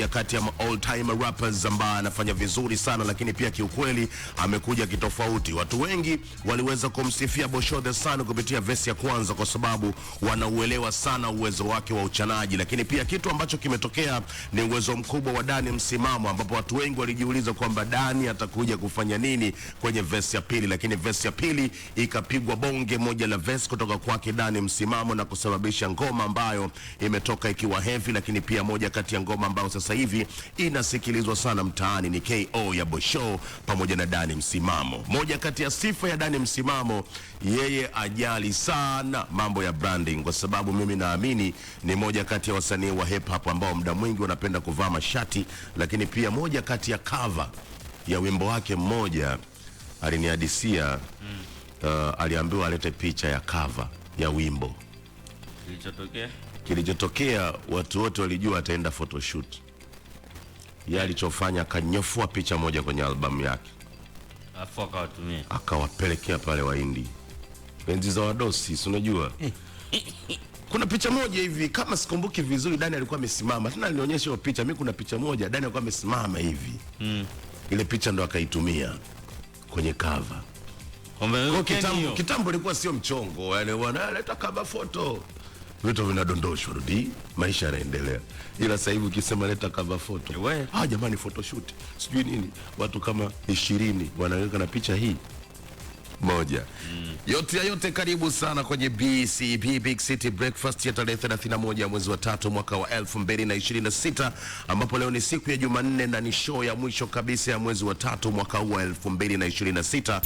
moja kati ya all time rappers ambaye anafanya vizuri sana, lakini pia kiukweli amekuja kitofauti. Watu wengi waliweza kumsifia Bosho the Sun kupitia verse ya kwanza kwa sababu wanauelewa sana uwezo wake wa uchanaji, lakini pia kitu ambacho kimetokea ni uwezo mkubwa wa Dani Msimamo, ambapo watu wengi walijiuliza kwamba Dani atakuja kufanya nini kwenye verse ya pili, lakini verse ya pili ikapigwa bonge moja la verse kutoka kwake Dani Msimamo na kusababisha ngoma ambayo imetoka ikiwa heavy, lakini pia moja kati ya ngoma ambayo sasa hivi inasikilizwa sana mtaani ni KO ya Bosho pamoja na Dani Msimamo. Moja kati ya sifa ya Dani Msimamo, yeye ajali sana mambo ya branding, kwa sababu mimi naamini ni moja kati ya wasanii wa hip hop ambao muda mwingi wanapenda kuvaa mashati, lakini pia moja kati ya cover ya wimbo wake mmoja alinihadisia, aliambiwa alete picha ya cover ya wimbo. Kilichotokea watu wote walijua ataenda photoshoot. Yeye alichofanya akanyofua picha moja kwenye albamu yake, afu akawatumia, akawapelekea pale Wahindi, enzi za wadosi, si unajua. Kuna picha moja hivi kama sikumbuki vizuri, Dani alikuwa amesimama, tena alinionyesha hiyo picha. Mimi kuna picha moja Dani alikuwa amesimama hivi, ile picha ndo akaitumia kwenye cover. Kwa kitambo ilikuwa sio mchongo, yani wanaleta cover photo, vitu vinadondoshwa, rudi maisha yanaendelea. Ila sasa hivi ukisema leta cover photo, jamani photoshoot sijui nini, watu kama 20 wanaweka na picha hii moja. Yote ya yote, karibu sana kwenye BCB Big City Breakfast ya tarehe 31 ya mwezi wa 3 mwaka wa 2026, ambapo leo ni siku ya Jumanne na ni show ya mwisho kabisa ya mwezi wa 3 mwaka wa 2026.